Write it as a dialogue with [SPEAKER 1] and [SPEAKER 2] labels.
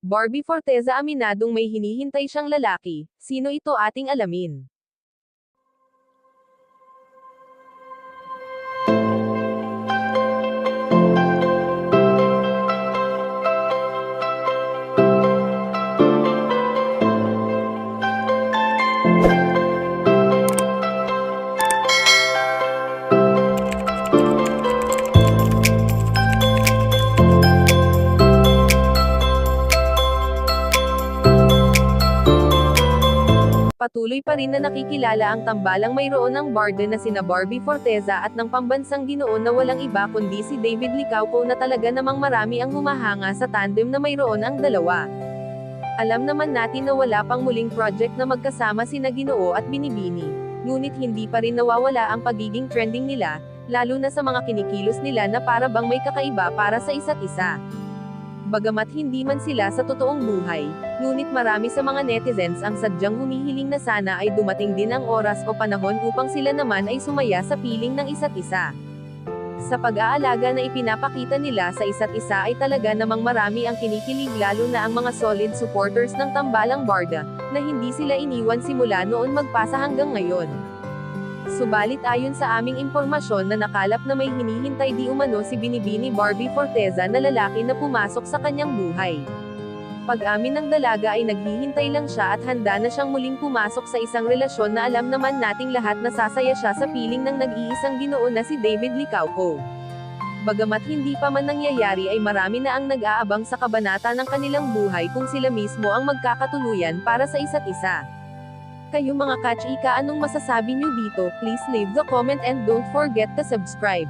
[SPEAKER 1] Barbie Forteza aminadong may hinihintay siyang lalaki. Sino ito ating alamin? Patuloy pa rin na nakikilala ang tambalang mayroon ng barda na sina Barbie Forteza at ng pambansang ginoon na walang iba kundi si David Licauco na talaga namang marami ang humahanga sa tandem na mayroon ang dalawa. Alam naman natin na wala pang muling project na magkasama sina Ginoo at Binibini. Ngunit hindi pa rin nawawala ang pagiging trending nila, lalo na sa mga kinikilos nila na para bang may kakaiba para sa isa't isa. Bagamat hindi man sila sa totoong buhay, ngunit marami sa mga netizens ang sadyang humihiling na sana ay dumating din ang oras o panahon upang sila naman ay sumaya sa piling ng isa't isa. Sa pag-aalaga na ipinapakita nila sa isa't isa ay talaga namang marami ang kinikilig lalo na ang mga solid supporters ng tambalang barda, na hindi sila iniwan simula noon magpasa hanggang ngayon. Subalit ayon sa aming impormasyon na nakalap na may hinihintay di umano si Binibini Barbie Forteza na lalaki na pumasok sa kanyang buhay. Pag-amin ng dalaga ay naghihintay lang siya at handa na siyang muling pumasok sa isang relasyon na alam naman nating lahat na sasaya siya sa piling ng nag-iisang Ginoo na si David Licauco. Bagamat hindi pa man nangyayari ay marami na ang nag-aabang sa kabanata ng kanilang buhay kung sila mismo ang magkakatuluyan para sa isa't isa. Kayo mga kachika, anong masasabi niyo dito? Please leave the comment and don't forget to subscribe.